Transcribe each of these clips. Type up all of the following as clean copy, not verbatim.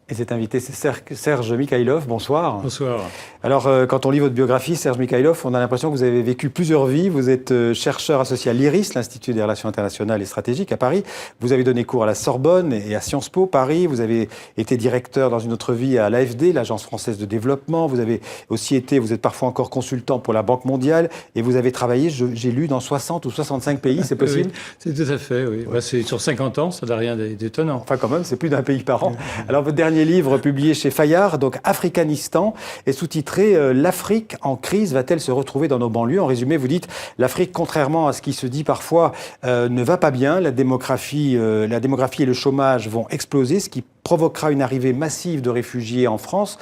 Et cet invité, c'est Serge Mikhaïlov. Bonsoir. Bonsoir. Alors, quand on lit votre biographie, Serge Mikhaïlov, on a l'impression que vous avez vécu plusieurs vies. Vous êtes chercheur associé à l'IRIS, l'Institut des relations internationales et stratégiques à Paris. Vous avez donné cours à la Sorbonne et à Sciences Po Paris. Vous avez été directeur dans une autre vie à l'AFD, l'Agence française de développement. Vous avez aussi été, vous êtes parfois encore consultant pour la Banque mondiale. Et vous avez travaillé, j'ai lu, dans 60 ou 65 pays, c'est possible? Oui, c'est tout à fait, oui. Ouais. C'est sur 50 ans, ça n'a rien d'étonnant. Enfin, quand même, c'est plus d'un pays par an. Alors, votre dernier livre, publié chez Fayard, donc Africanistan, est sous-titré « L'Afrique en crise va-t-elle se retrouver dans nos banlieues ?» En résumé, vous dites « L'Afrique, contrairement à ce qui se dit parfois, ne va pas bien. La démographie et le chômage vont exploser, ce qui provoquera une arrivée massive de réfugiés en France. »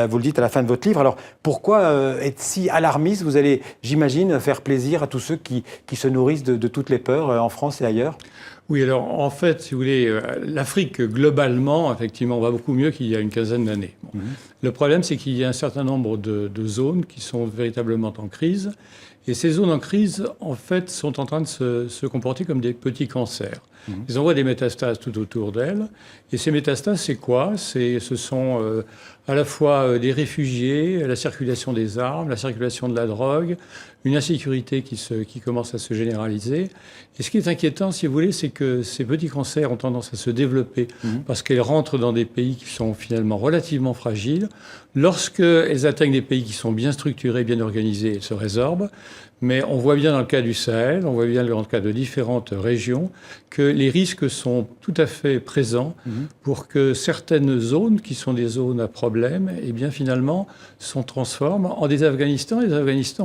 Vous le dites à la fin de votre livre. Alors, pourquoi être si alarmiste? Vous allez, j'imagine, faire plaisir à tous ceux qui se nourrissent de toutes les peurs en France et ailleurs? Oui, alors en fait, si vous voulez, l'Afrique, globalement, effectivement, va beaucoup mieux qu'il y a une quinzaine d'années. Bon. Le problème, c'est qu'il y a un certain nombre de zones qui sont véritablement en crise. Et ces zones en crise, en fait, sont en train de se comporter comme des petits cancers. Ils envoient des métastases tout autour d'elles. Et ces métastases, c'est quoi? Ce sont à la fois des réfugiés, la circulation des armes, la circulation de la drogue, une insécurité qui commence à se généraliser. Et ce qui est inquiétant, si vous voulez, c'est que ces petits cancers ont tendance à se développer parce qu'elles rentrent dans des pays qui sont finalement relativement fragiles. Lorsqu'elles atteignent des pays qui sont bien structurés, bien organisés, elles se résorbent. Mais on voit bien dans le cas du Sahel, on voit bien dans le cas de différentes régions, que les risques sont tout à fait présents pour que certaines zones, qui sont des zones à problème, eh bien finalement, se transforment en des Afghanistans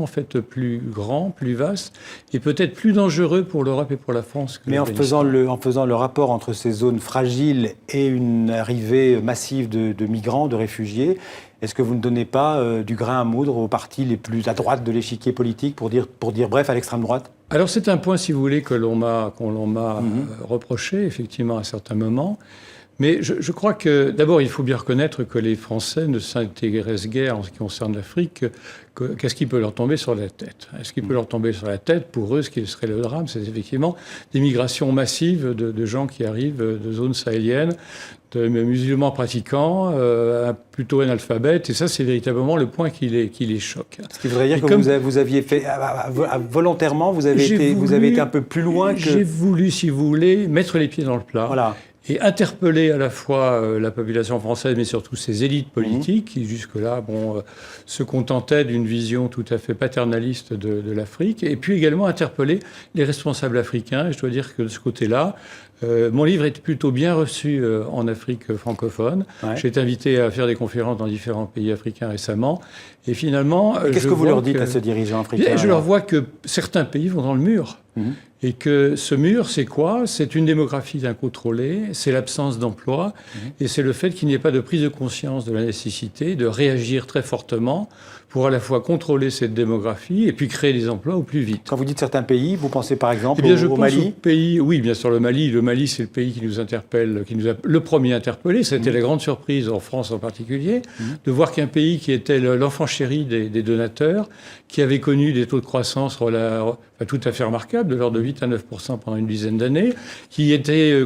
en fait plus grands, plus vastes, et peut-être plus dangereux pour l'Europe et pour la France que Mais en faisant le rapport entre ces zones fragiles et une arrivée massive de migrants, de réfugiés, est-ce que vous ne donnez pas du grain à moudre aux partis les plus à droite de l'échiquier politique, pour dire bref, à l'extrême droite? Alors c'est un point, si vous voulez, qu'on l'on m'a reproché, effectivement, à certains moments. Mais je crois que, d'abord, il faut bien reconnaître que les Français ne s'intéressent guère, en ce qui concerne l'Afrique, qu'est-ce qui peut leur tomber sur la tête. Est-ce qu'il peut leur tomber sur la tête? Pour eux, ce qui serait le drame, c'est effectivement des migrations massives de gens qui arrivent de zones sahéliennes, de musulmans pratiquants, plutôt analphabètes. Et ça, c'est véritablement le point qui les choque. Ce qui voudrait dire que vous aviez fait, volontairement, vous avez été un peu plus loin que... J'ai voulu, si vous voulez, mettre les pieds dans le plat. Voilà. Et interpeller à la fois la population française, mais surtout ses élites politiques, qui jusque-là se contentaient d'une vision tout à fait paternaliste de l'Afrique, et puis également interpeller les responsables africains. Et je dois dire que de ce côté-là, mon livre est plutôt bien reçu en Afrique francophone. Ouais. J'ai été invité à faire des conférences dans différents pays africains récemment. Et finalement... Qu'est-ce que vous leur dites à ce dirigeant africain? Je leur vois que certains pays vont dans le mur. Et que ce mur, c'est quoi? C'est une démographie incontrôlée, c'est l'absence d'emploi, et c'est le fait qu'il n'y ait pas de prise de conscience de la nécessité de réagir très fortement pour à la fois contrôler cette démographie et puis créer des emplois au plus vite. Quand vous dites certains pays, vous pensez par exemple au Mali? Oui, bien sûr, le Mali. Le Mali, c'est le pays qui nous interpelle, qui nous a le premier interpellé. C'était la grande surprise, en France en particulier, de voir qu'un pays qui était l'enfant chéri des donateurs, qui avait connu des taux de croissance tout à fait remarquables, de l'ordre de 8 à 9% pendant une dizaine d'années, qui était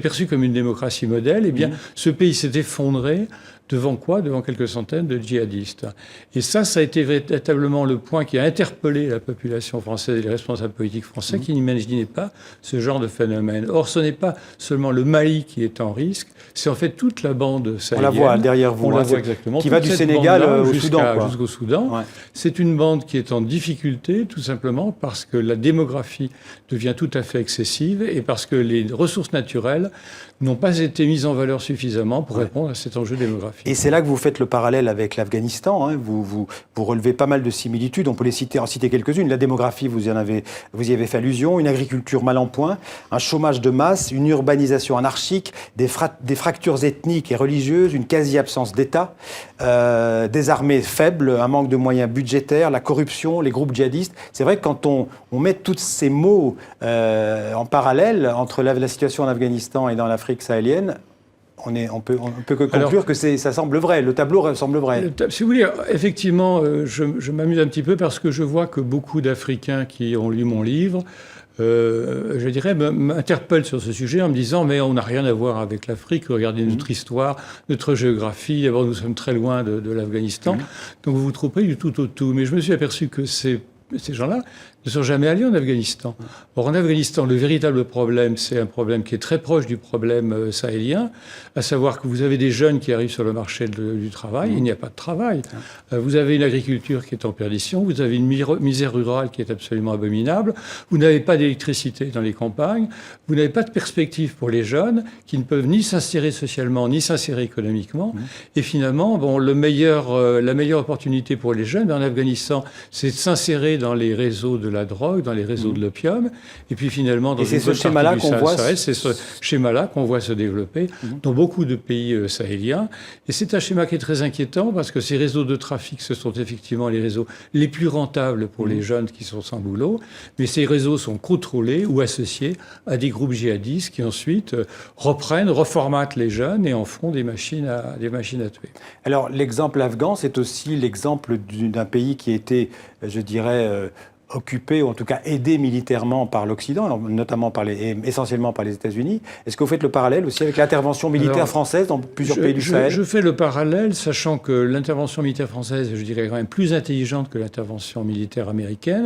perçu comme une démocratie modèle, eh bien, ce pays s'est effondré. Devant quoi? Devant quelques centaines de djihadistes. Et ça a été véritablement le point qui a interpellé la population française et les responsables politiques français qui n'imaginaient pas ce genre de phénomène. Or, ce n'est pas seulement le Mali qui est en risque, c'est en fait toute la bande sahélienne. On la voit derrière vous. On la voit exactement. Qui va du Sénégal au Soudan. Jusqu'au Soudan. Ouais. C'est une bande qui est en difficulté, tout simplement parce que la démographie devient tout à fait excessive et parce que les ressources naturelles n'ont pas été mises en valeur suffisamment pour répondre à cet enjeu démographique. Et c'est là que vous faites le parallèle avec l'Afghanistan. Vous relevez pas mal de similitudes. On peut en citer quelques-unes. La démographie, vous y avez fait allusion. Une agriculture mal en point, un chômage de masse, une urbanisation anarchique, des fractures ethniques et religieuses, une quasi-absence d'État, des armées faibles, un manque de moyens budgétaires, la corruption, les groupes djihadistes. C'est vrai que quand on met tous ces mots en parallèle entre la situation en Afghanistan et dans l'Afrique sahélienne, on peut que conclure que ça semble vrai, le tableau semble vrai. Si vous voulez, effectivement, je m'amuse un petit peu parce que je vois que beaucoup d'Africains qui ont lu mon livre je dirais, m'interpellent sur ce sujet en me disant mais on n'a rien à voir avec l'Afrique, regardez notre histoire, notre géographie, d'abord nous sommes très loin de l'Afghanistan, donc vous vous trompez du tout au tout. Mais je me suis aperçu que ces gens-là ne sont jamais allés en Afghanistan. Or, en Afghanistan, le véritable problème, c'est un problème qui est très proche du problème sahélien, à savoir que vous avez des jeunes qui arrivent sur le marché du travail, il n'y a pas de travail. Vous avez une agriculture qui est en perdition, vous avez une misère rurale qui est absolument abominable, vous n'avez pas d'électricité dans les campagnes, vous n'avez pas de perspective pour les jeunes qui ne peuvent ni s'insérer socialement, ni s'insérer économiquement. Et finalement, la meilleure opportunité pour les jeunes en Afghanistan, c'est de s'insérer dans les réseaux de la drogue, dans les réseaux de l'opium, et puis finalement dans c'est ce schéma-là qu'on voit, c'est ce schéma-là qu'on voit se développer dans beaucoup de pays sahéliens. Et c'est un schéma qui est très inquiétant parce que ces réseaux de trafic, ce sont effectivement les réseaux les plus rentables pour les jeunes qui sont sans boulot, mais ces réseaux sont contrôlés ou associés à des groupes djihadistes qui ensuite reformatent les jeunes et en font des machines à tuer. Alors l'exemple afghan, c'est aussi l'exemple d'un pays qui était, je dirais, occupé, ou en tout cas aidé militairement par l'Occident, notamment essentiellement par les États-Unis. Est-ce que vous faites le parallèle aussi avec l'intervention militaire française dans plusieurs pays du Sahel ? Je fais le parallèle, sachant que l'intervention militaire française, je dirais, est quand même plus intelligente que l'intervention militaire américaine,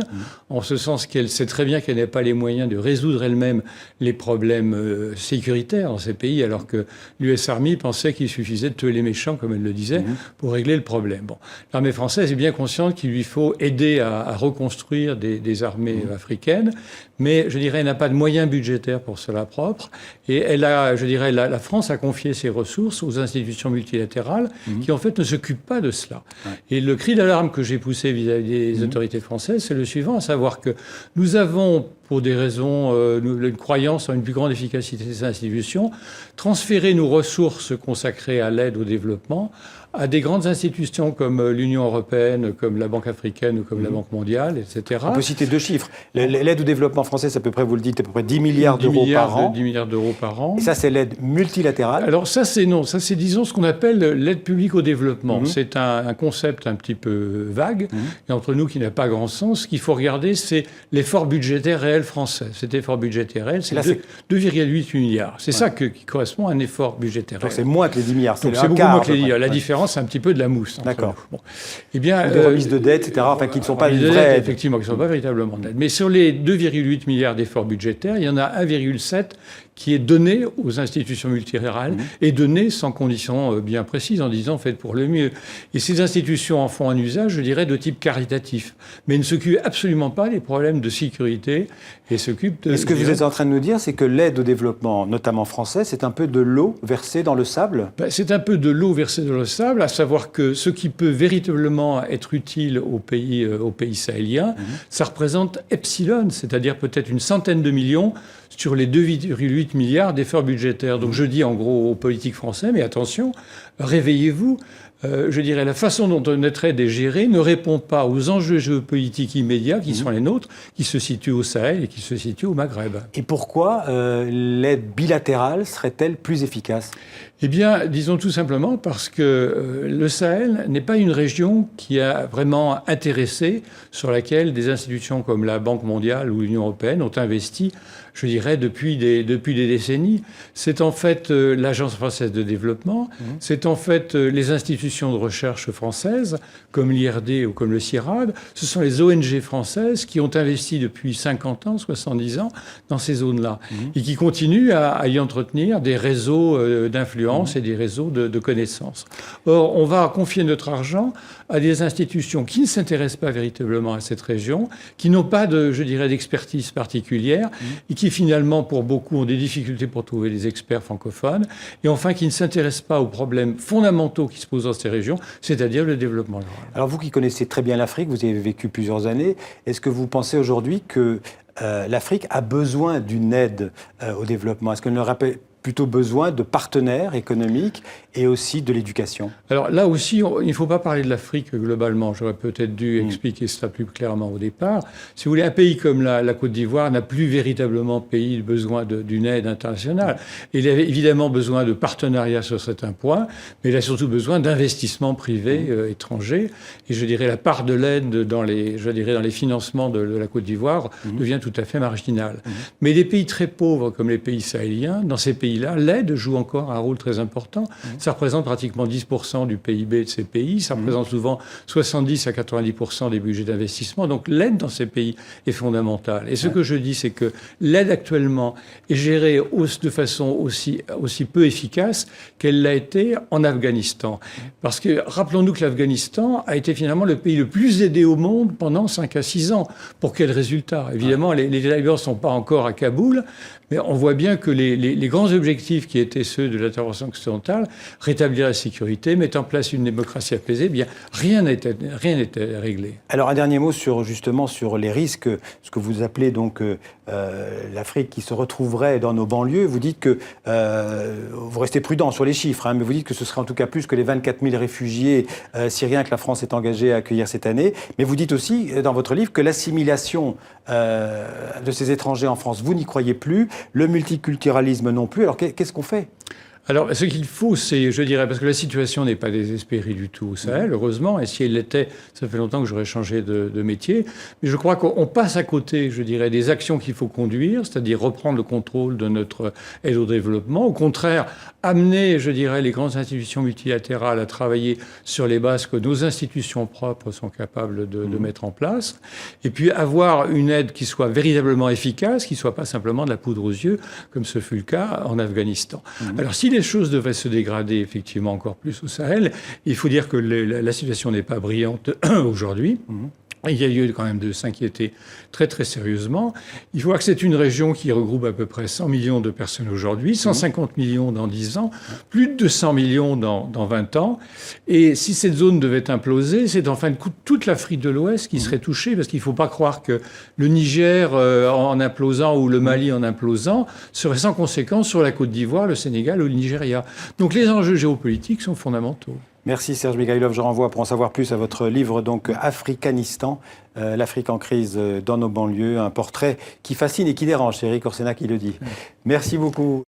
en ce sens qu'elle sait très bien qu'elle n'a pas les moyens de résoudre elle-même les problèmes sécuritaires dans ces pays, alors que l'US Army pensait qu'il suffisait de tuer les méchants, comme elle le disait, pour régler le problème. Bon. L'armée française est bien consciente qu'il lui faut aider à reconstruire des armées africaines, mais je dirais elle n'a pas de moyens budgétaires pour cela propre, et elle a, je dirais, la France a confié ses ressources aux institutions multilatérales qui en fait ne s'occupent pas de cela. Et le cri d'alarme que j'ai poussé vis-à-vis des autorités françaises, c'est le suivant, à savoir que nous avons, pour des raisons, une croyance en une plus grande efficacité des institutions, transféré nos ressources consacrées à l'aide au développement à des grandes institutions comme l'Union européenne, comme la Banque africaine ou comme la Banque mondiale, etc. On peut citer deux chiffres. L'aide au développement française, à peu près, vous le dites, à peu près 10 milliards d'euros par an. 10 milliards d'euros par an. Et ça, c'est l'aide multilatérale. Alors ça, c'est non. Ça, c'est, disons, ce qu'on appelle l'aide publique au développement. C'est un concept un petit peu vague, et entre nous qui n'a pas grand sens. Ce qu'il faut regarder, c'est l'effort budgétaire réel français. Cet effort budgétaire réel, c'est 2,8 milliards. C'est ça qui correspond à un effort budgétaire réel. Donc c'est moins que les 10 milliards. Donc c'est beaucoup moins que les 10 milliards. La différence, c'est un petit peu de la mousse. D'accord. Bon. Eh bien, des remises de dette, etc., enfin, qui ne sont pas une vraie aide. Effectivement, qui ne sont pas véritablement d'aide. Mais sur les 2,8 milliards d'efforts budgétaires, il y en a 1,7 qui est donné aux institutions multilatérales et donné sans conditions bien précises, en disant faites pour le mieux. Et ces institutions en font un usage, je dirais, de type caritatif, mais ne s'occupent absolument pas des problèmes de sécurité et s'occupent de... Et ce que vous êtes en train de nous dire, c'est que l'aide au développement, notamment français, c'est un peu de l'eau versée dans le sable ? C'est un peu de l'eau versée dans le sable, à savoir que ce qui peut véritablement être utile aux pays sahéliens, ça représente epsilon, c'est-à-dire peut-être une centaine de millions sur les 2,8 milliards d'efforts budgétaires. Donc je dis en gros aux politiques français, mais attention, réveillez-vous. Je dirais, la façon dont notre aide est gérée ne répond pas aux enjeux géopolitiques immédiats qui sont les nôtres, qui se situent au Sahel et qui se situent au Maghreb. Et pourquoi l'aide bilatérale serait-elle plus efficace ? Eh bien, disons tout simplement parce que le Sahel n'est pas une région qui a vraiment intéressé, sur laquelle des institutions comme la Banque mondiale ou l'Union européenne ont investi, je dirais, depuis des décennies. C'est en fait l'Agence française de développement, c'est en fait les institutions de recherche françaises, comme l'IRD ou comme le CIRAD, ce sont les ONG françaises qui ont investi depuis 50 ans, 70 ans dans ces zones-là, et qui continuent à y entretenir des réseaux d'influence et des réseaux de connaissances. Or, on va confier notre argent à des institutions qui ne s'intéressent pas véritablement à cette région, qui n'ont pas d'expertise particulière, et qui finalement, pour beaucoup, ont des difficultés pour trouver des experts francophones, et enfin qui ne s'intéressent pas aux problèmes fondamentaux qui se posent dans ces régions, c'est-à-dire le développement rural. Alors vous qui connaissez très bien l'Afrique, vous y avez vécu plusieurs années, est-ce que vous pensez aujourd'hui que l'Afrique a besoin d'une aide au développement ? Est-ce qu'elle n'aurait plutôt besoin de partenaires économiques et aussi de l'éducation. Alors là aussi, il ne faut pas parler de l'Afrique globalement. J'aurais peut-être dû expliquer cela plus clairement au départ. Si vous voulez, un pays comme la Côte d'Ivoire n'a plus véritablement besoin d'une aide internationale. Il a évidemment besoin de partenariats sur certains points, mais il a surtout besoin d'investissements privés étrangers. Et je dirais la part de l'aide dans les financements de la Côte d'Ivoire devient tout à fait marginale. Mais des pays très pauvres comme les pays sahéliens, dans ces pays-là, l'aide joue encore un rôle très important. Ça représente pratiquement 10% du PIB de ces pays. Ça représente souvent 70 à 90% des budgets d'investissement. Donc l'aide dans ces pays est fondamentale. Et ce que je dis, c'est que l'aide actuellement est gérée de façon aussi peu efficace qu'elle l'a été en Afghanistan. Parce que rappelons-nous que l'Afghanistan a été finalement le pays le plus aidé au monde pendant 5 à 6 ans. Pour quel résultat? Évidemment, les talibans ne sont pas encore à Kaboul, mais on voit bien que les grands objectifs qui étaient ceux de l'intervention occidentale, rétablir la sécurité, mettre en place une démocratie apaisée, eh bien, rien n'était réglé. Alors un dernier mot justement sur les risques, ce que vous appelez donc l'Afrique qui se retrouverait dans nos banlieues. Vous dites que, vous restez prudent sur les chiffres, hein, mais vous dites que ce serait en tout cas plus que les 24 000 réfugiés syriens que la France est engagée à accueillir cette année. Mais vous dites aussi dans votre livre que l'assimilation de ces étrangers en France, vous n'y croyez plus, le multiculturalisme non plus. Alors qu'est-ce qu'on fait ? Alors, ce qu'il faut, c'est, je dirais, parce que la situation n'est pas désespérée du tout au Sahel, heureusement, et si elle l'était, ça fait longtemps que j'aurais changé de métier. Mais je crois qu'on passe à côté, je dirais, des actions qu'il faut conduire, c'est-à-dire reprendre le contrôle de notre aide au développement. Au contraire, amener, je dirais, les grandes institutions multilatérales à travailler sur les bases que nos institutions propres sont capables de mettre en place. Et puis avoir une aide qui soit véritablement efficace, qui ne soit pas simplement de la poudre aux yeux, comme ce fut le cas en Afghanistan. Alors, si les choses devaient se dégrader effectivement encore plus au Sahel, il faut dire que la situation n'est pas brillante aujourd'hui. Il y a lieu quand même de s'inquiéter très très sérieusement. Il faut voir que c'est une région qui regroupe à peu près 100 millions de personnes aujourd'hui, 150 millions dans 10 ans, plus de 200 millions dans 20 ans. Et si cette zone devait imploser, c'est en fin de compte toute l'Afrique de l'Ouest qui serait touchée, parce qu'il ne faut pas croire que le Niger en implosant ou le Mali en implosant serait sans conséquence sur la Côte d'Ivoire, le Sénégal ou le Nigeria. Donc les enjeux géopolitiques sont fondamentaux. Merci Serge Mikhaïlov. Je renvoie pour en savoir plus à votre livre donc Africanistan, l'Afrique en crise dans nos banlieues, un portrait qui fascine et qui dérange. C'est Eric Orsena qui le dit. Merci beaucoup.